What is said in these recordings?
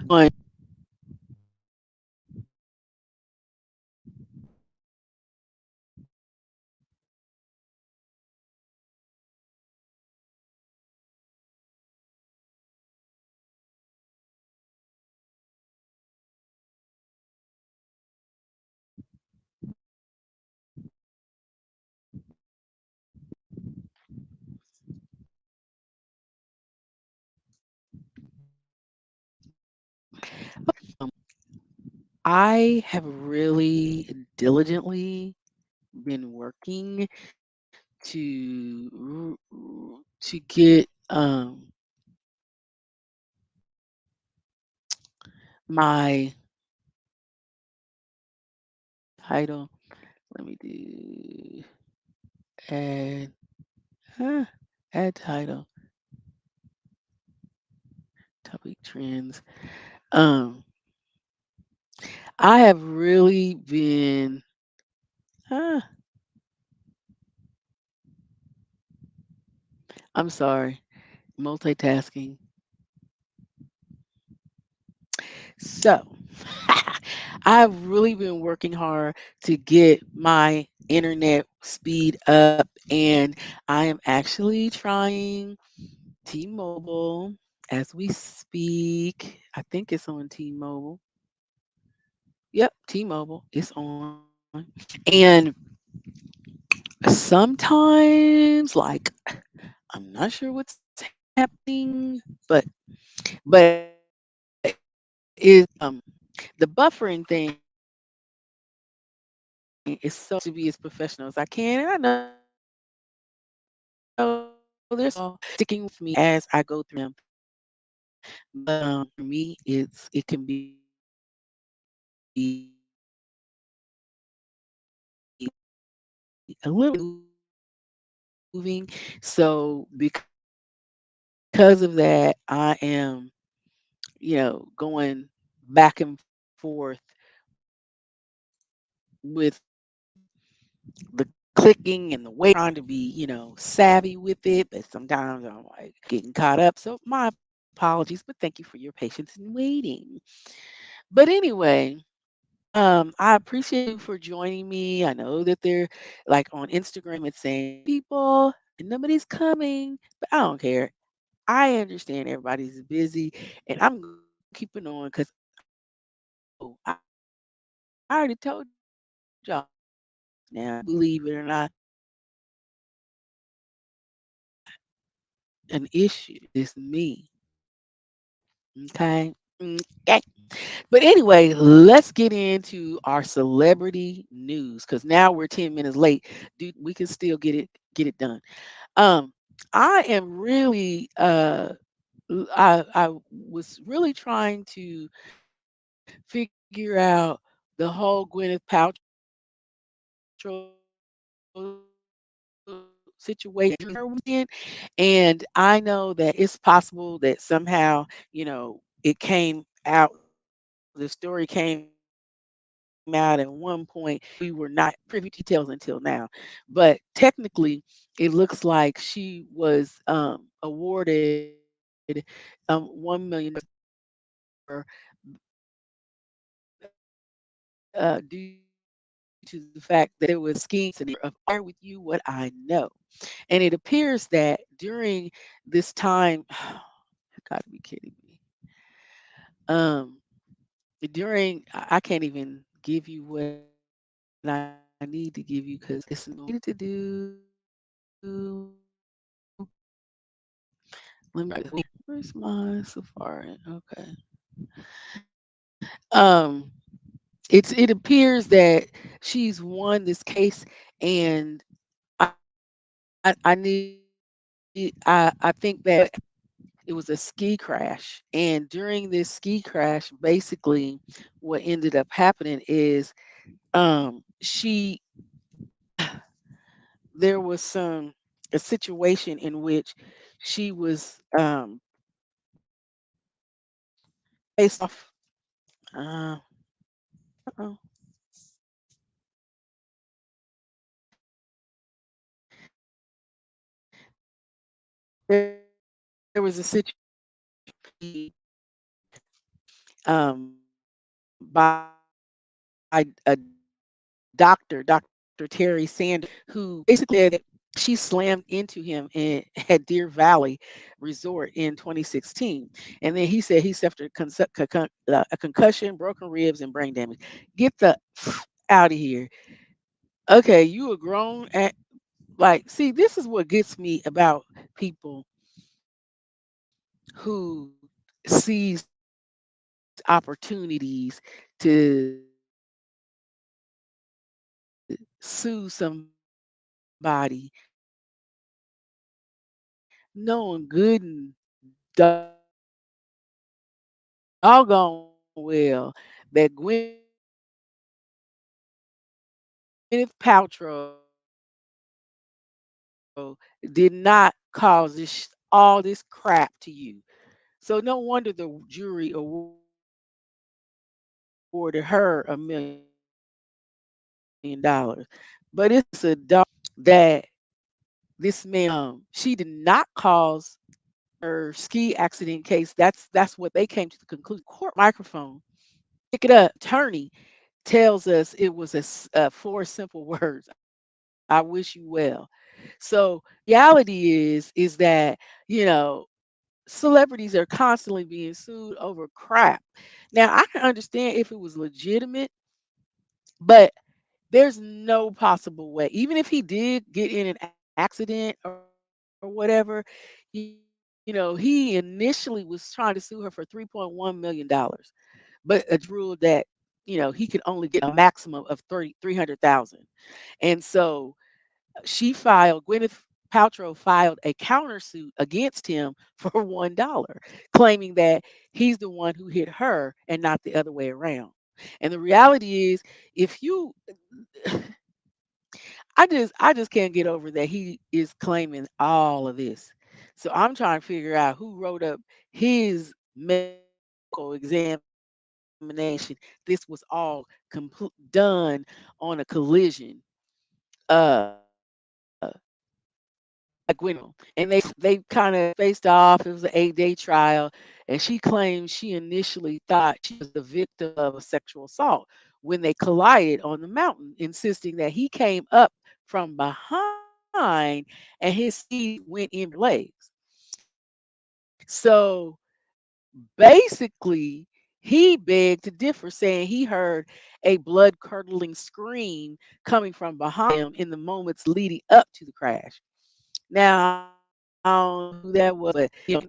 One, I have really diligently been working to get my title. Let me do add add title topic trends. Um, I have really been. Uh, I'm sorry, multitasking. So, I've really been working hard to get my internet speed up, and I am actually trying T-Mobile as we speak. I think it's on T-Mobile. Yep, T-Mobile. It's on. And sometimes, I'm not sure what's happening, but is the buffering thing is so to be as professional as I can, and I know there's some people sticking with me as I go through them, but for me, it can be a little moving. So because of that, I am, going back and forth with the clicking and the way trying to be, savvy with it, but sometimes I'm like getting caught up. So my apologies, but thank you for your patience in waiting. But anyway, I appreciate you for joining me. I know that they're like on Instagram, it's saying people and nobody's coming, but I don't care. I understand everybody's busy, and I'm gonna keep it on because I already told y'all now. Believe it or not, an issue. It's me. Okay. Okay. But anyway, let's get into our celebrity news because now we're 10 minutes late. Dude, we can still get it done. Um, I am really I was really trying to figure out the whole Gwyneth Paltrow situation and I know that it's possible that somehow, it came out, the story came out at one point. We were not privy to details until now. But technically, it looks like she was awarded $1 million for due to the fact that there was skiing scenario of share with you what I know. And it appears that during this time, you gotta be kidding me. Um, I can't even give you what I need to give you because it's annoying. It's annoying. Let me try this. Where's my Safari? Okay. It appears that she's won this case, and I think that it was a ski crash, and during this ski crash, basically, what ended up happening is she there was a situation in which she was based off uh there was a situation by a doctor, Dr. Terry Sanders, who basically said that she slammed into him at Deer Valley Resort in 2016. And then he said he suffered a concussion, broken ribs, and brain damage. Get the out of here. Okay, you a grown like, see, this is what gets me about people who sees opportunities to sue somebody knowing good and doggone well that Gwyneth Paltrow did not cause all this crap to you. So no wonder the jury awarded her $1 million. But it's a that this man, she did not cause her ski accident case. That's what they came to the conclusion. Court microphone, pick it up. Attorney tells us it was four simple words. I wish you well. So reality is that, you know, celebrities are constantly being sued over crap. Now I can understand if it was legitimate, but there's no possible way. Even if he did get in an accident or whatever, he initially was trying to sue her for $3.1 million. But a judge ruled that, he could only get a maximum of 300,000. And so Gwyneth Paltrow filed a countersuit against him for $1, claiming that he's the one who hit her and not the other way around. And the reality is, if you I just can't get over that he is claiming all of this. So I'm trying to figure out who wrote up his medical examination. This was all done on a collision. Uh by Gwyneth. And they kind of faced off. It was an 8-day trial, and she claimed she initially thought she was the victim of a sexual assault when they collided on the mountain, insisting that he came up from behind and his seat went in her legs. So basically, he begged to differ, saying he heard a blood curdling scream coming from behind him in the moments leading up to the crash. Now, I don't know who that was, but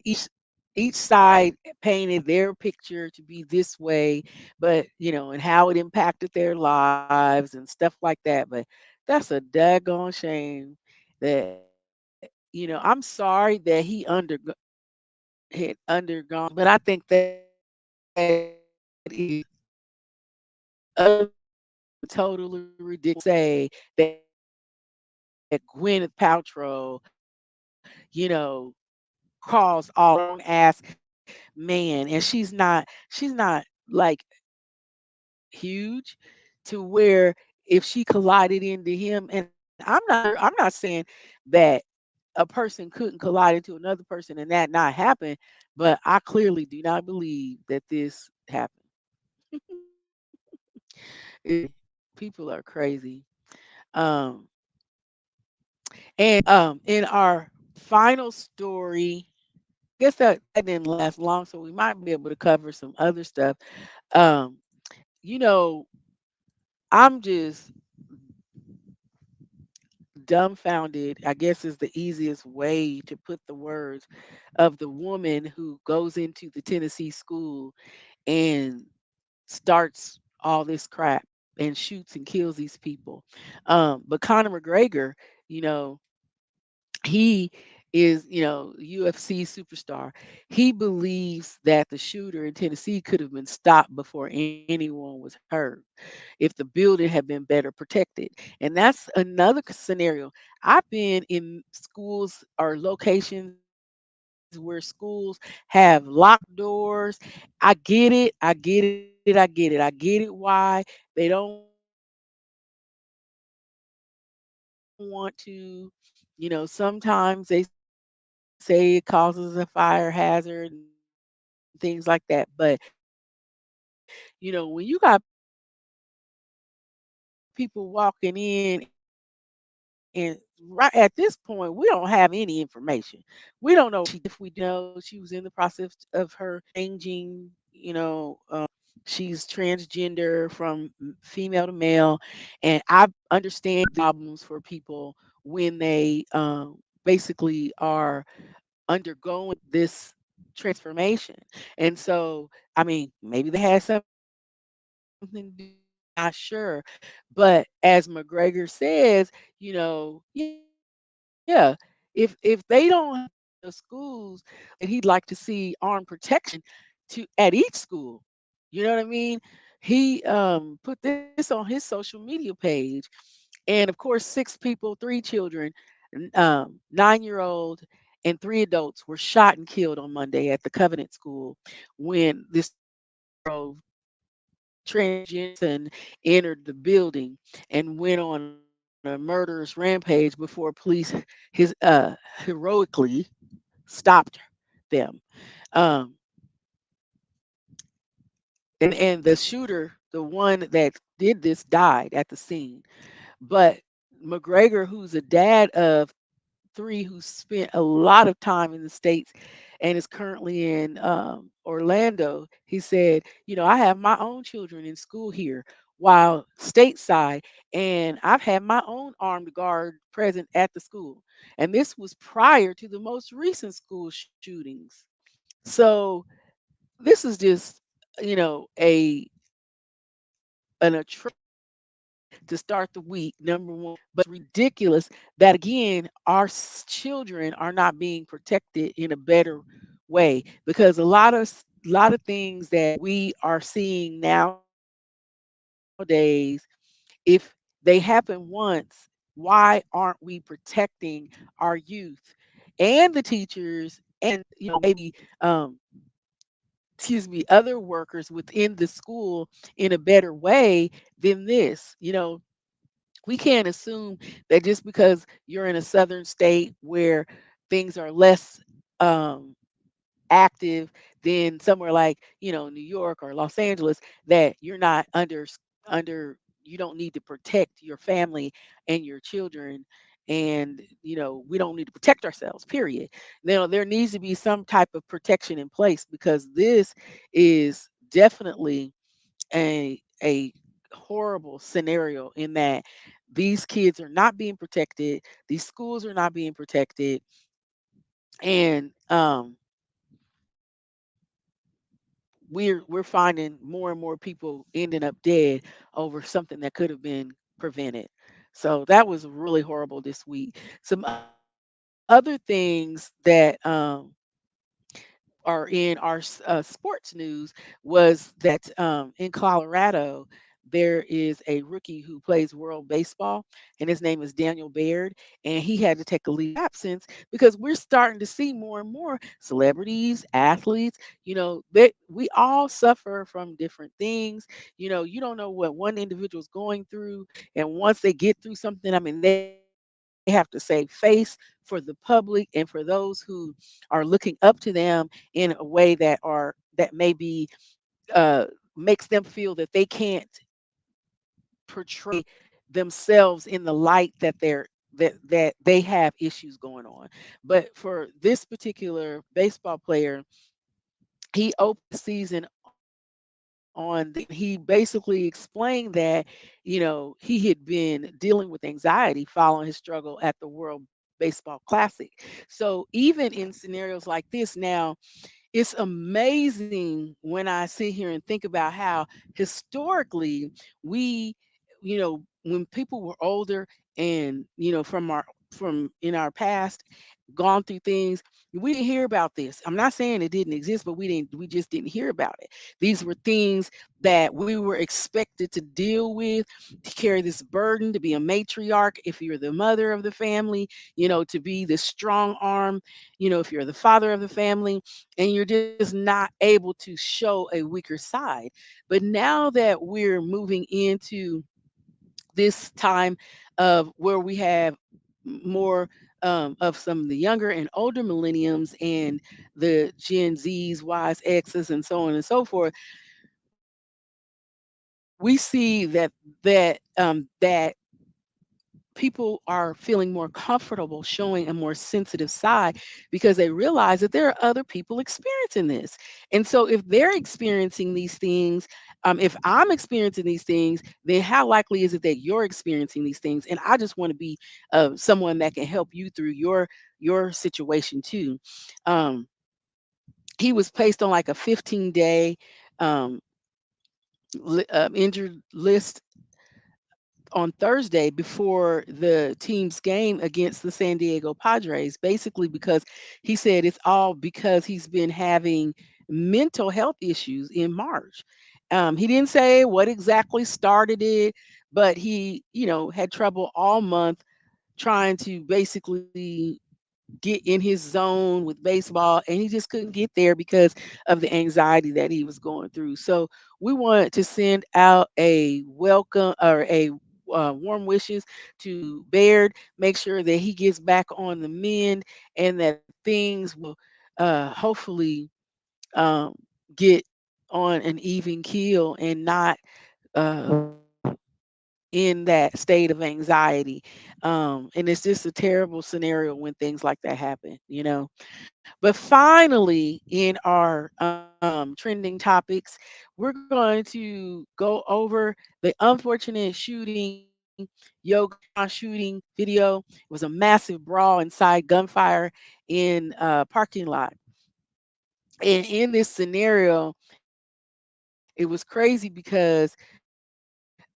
each side painted their picture to be this way, but and how it impacted their lives and stuff like that. But that's a daggone shame that I'm sorry that he had undergone, but I think that is utterly totally ridiculous to say that Gwyneth Paltrow, caused all grown ass man, and she's not like huge to where if she collided into him, and I'm not saying that a person couldn't collide into another person and that not happen, but I clearly do not believe that this happened. People are crazy. Um, and in our final story, guess that didn't last long, so we might be able to cover some other stuff. Um, you know, I'm just dumbfounded, I guess is the easiest way to put the words of the woman who goes into the Tennessee school and starts all this crap and shoots and kills these people. But Conor McGregor, you know, he is, UFC superstar. He believes that the shooter in Tennessee could have been stopped before anyone was hurt if the building had been better protected. And that's another scenario. I've been in schools or locations where schools have locked doors. I get it. I get it. I get it. I get it why they don't want to, sometimes they say it causes a fire hazard and things like that. But When you got people walking in and right at this point, we don't have any information. We don't know what she did. If we know she was in the process of her changing, she's transgender from female to male, and I understand problems for people when they basically are undergoing this transformation. And so, I mean, maybe they had something to do with it. I'm not sure. But as McGregor says, yeah, if they don't have the schools that he'd like to see armed protection at each school, you know what I mean? He put this on his social media page, and of course, six people, three children, 9-year-old, and three adults were shot and killed on Monday at the Covenant School when this 20-year-old transgender entered the building and went on a murderous rampage before police heroically stopped them. Um, and the shooter, the one that did this, died at the scene. But McGregor, who's a dad of three, who spent a lot of time in the States and is currently in Orlando, he said, I have my own children in school here while stateside, and I've had my own armed guard present at the school. And this was prior to the most recent school shootings. So this is just, a an to start the week, number one. But ridiculous that again, our children are not being protected in a better way, because a lot of things that we are seeing nowadays, if they happen once, why aren't we protecting our youth and the teachers and maybe other workers within the school in a better way than this? We can't assume that just because you're in a southern state where things are less um, active than somewhere like New York or Los Angeles, that you're not under you don't need to protect your family and your children. And we don't need to protect ourselves, period. There needs to be some type of protection in place, because this is definitely a horrible scenario, in that these kids are not being protected, these schools are not being protected, and we're finding more and more people ending up dead over something that could have been prevented. So that was really horrible this week. Some other things that are in our sports news was that in Colorado, there is a rookie who plays World Baseball, and his name is Daniel Baird, and he had to take a leave of absence because we're starting to see more and more celebrities, athletes. That we all suffer from different things. You don't know what one individual is going through, and once they get through something, I mean, they have to save face for the public and for those who are looking up to them in a way that maybe uh, makes them feel that they can't portray themselves in the light that they have issues going on. But for this particular baseball player, he opened the season on this, and he basically explained that he had been dealing with anxiety following his struggle at the World Baseball Classic. So even in scenarios like this now, it's amazing when I sit here and think about how historically we, when people were older and from in our past gone through things, we didn't hear about this. I'm not saying it didn't exist, but we just didn't hear about it. These were things that we were expected to deal with, to carry this burden, to be a matriarch if you're the mother of the family, to be the strong arm, if you're the father of the family, and you're just not able to show a weaker side. But now that we're moving into this time of where we have more of some of the younger and older millenniums and the Gen Zs, Ys, X's, and so on and so forth, we see that people are feeling more comfortable showing a more sensitive side because they realize that there are other people experiencing this. And so if they're experiencing these things, if I'm experiencing these things, then how likely is it that you're experiencing these things? And I just want to be someone that can help you through your situation too. Um, he was placed on like a 15-day um, injured list on Thursday before the team's game against the San Diego Padres, basically because he said it's all because he's been having mental health issues in March. He didn't say what exactly started it, but he, had trouble all month trying to basically get in his zone with baseball, and he just couldn't get there because of the anxiety that he was going through. So we want to send out a welcome or a warm wishes to Baird. Make sure that he gets back on the mend and that things will hopefully um, get on an even keel and not uh, in that state of anxiety. And it's just a terrible scenario when things like that happen. But finally, in our trending topics, we're going to go over the unfortunate shooting, Yoga shooting video. It was a massive brawl inside gunfire in a parking lot. And in this scenario, it was crazy because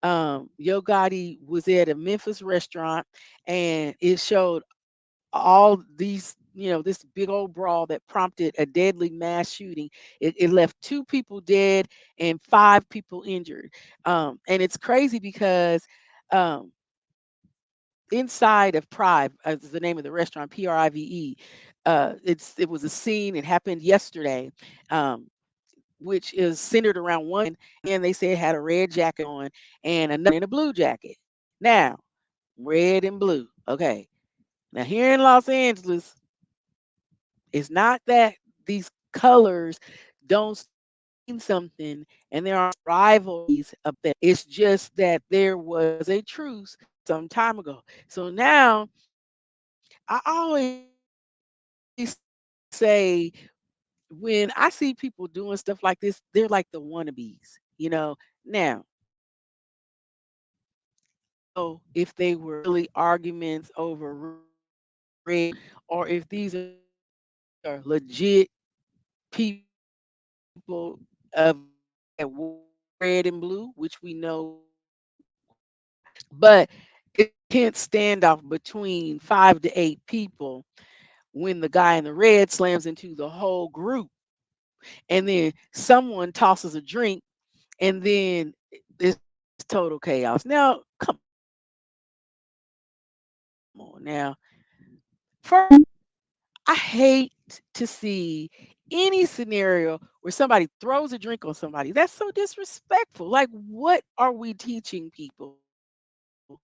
Yo Gotti was at a Memphis restaurant and it showed all these, this big old brawl that prompted a deadly mass shooting. It left two people dead and five people injured. And it's crazy because um, inside of Prive, is the name of the restaurant, Prive. It was a scene. It happened yesterday. Which is centered around one and they said had a red jacket on and another in a blue jacket. Now, red and blue. Okay. Now here in Los Angeles, it's not that these colors don't mean something and there are rivalries up there. It's just that there was a truce some time ago. So now I always say when I see people doing stuff like this, they're like the wannabes, Now, know if they were really arguments over red or if these are legit people of that red and blue, which we know, but it can't stand off between 5 to 8 people when the guy in the red slams into the whole group, and then someone tosses a drink, and then it's total chaos. Now, come on now. First, I hate to see any scenario where somebody throws a drink on somebody. That's so disrespectful. Like, what are we teaching people? What are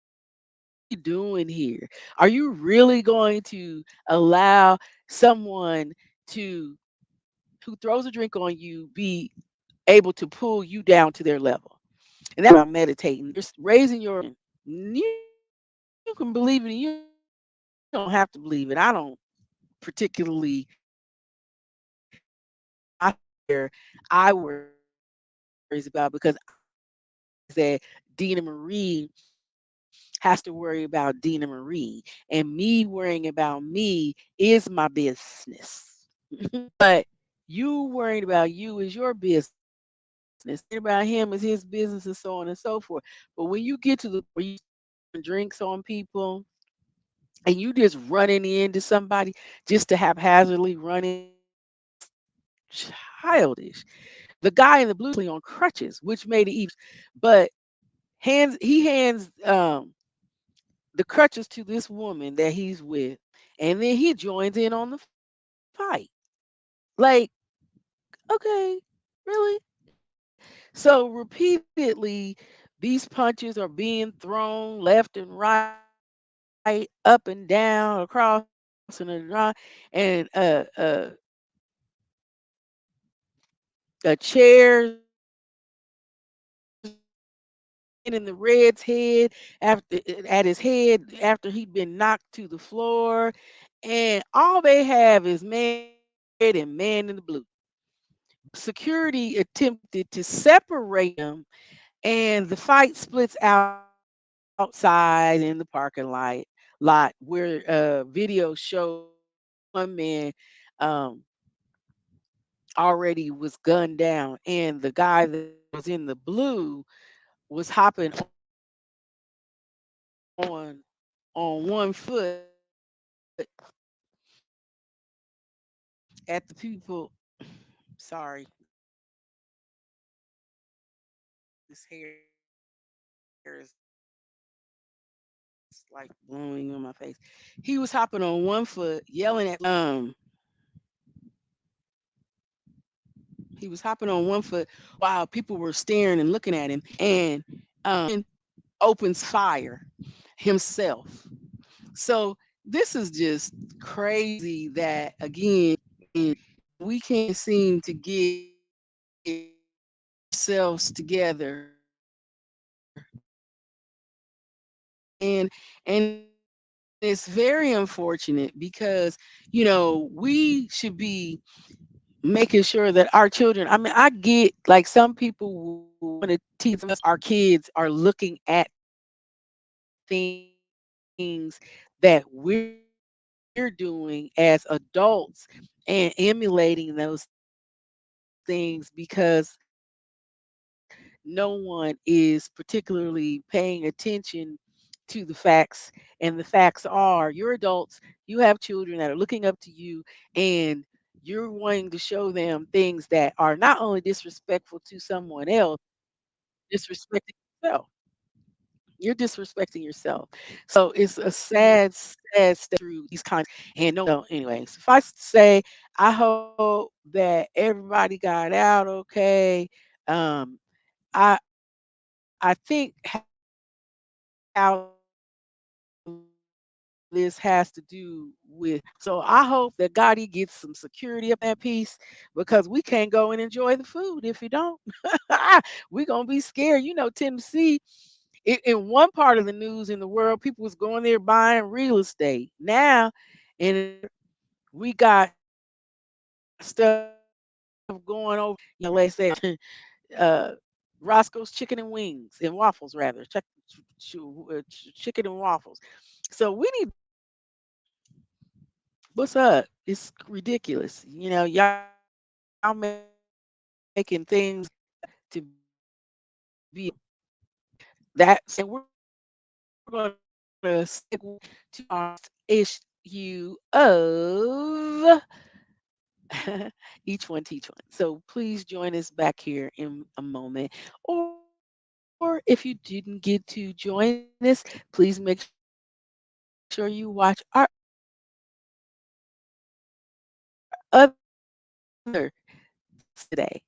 you doing here? Are you really going to allow someone to who throws a drink on you be able to pull you down to their level? And that's about meditating. You're raising your you can believe it, and you don't have to believe it. I don't particularly I I worries about because that Dina Marie has to worry about Dina Marie, and me worrying about me is my business. But you worried about you is your business. Worried about him is his business, and so on and so forth. But when you get to the point where you drinks on people and you just running into somebody just to haphazardly run into somebody, that's childish. The guy in the blue on crutches, which made it even, but hands the crutches to this woman that he's with, and then he joins in on the fight. Like, okay, really? So repeatedly, these punches are being thrown left and right, up and down, across and around, and chairs, in the red's head at his head after he'd been knocked to the floor, and all they have is man in red and man in the blue. Security attempted to separate them, and the fight splits outside in the parking lot where video shows one man um, already was gunned down, and the guy that was in the blue was hopping on on one foot at the people. Sorry, this hair is like blowing on my face. He was hopping on one foot, yelling at he was hopping on one foot while people were staring and looking at him, and opens fire himself. So this is just crazy that again we can't seem to get ourselves together, and it's very unfortunate because we should be making sure that our children, I mean, I get like some people want to teach us our kids are looking at things that we're doing as adults and emulating those things because no one is particularly paying attention to the facts. And the facts are you're adults, you have children that are looking up to you, and you're wanting to show them things that are not only disrespectful to someone else, disrespecting yourself. You're disrespecting yourself. So it's a sad step through these kinds. And no, so anyway, suffice to say, I hope that everybody got out okay. Um, I I think how this has to do with, so I hope that Gotti gets some security up in that piece because we can't go and enjoy the food if you don't. We're gonna be scared. Tennessee, in one part of the news in the world, people was going there buying real estate. Now, and we got stuff going over, let's say, uh, Roscoe's Chicken and Wings and Waffles, rather, chicken and waffles. So we need, what's up? It's ridiculous. Y'all making things to be that, and we're going to stick to our issue of each one teach one. So please join us back here in a moment. Or if you didn't get to join us, please make sure you watch our other today.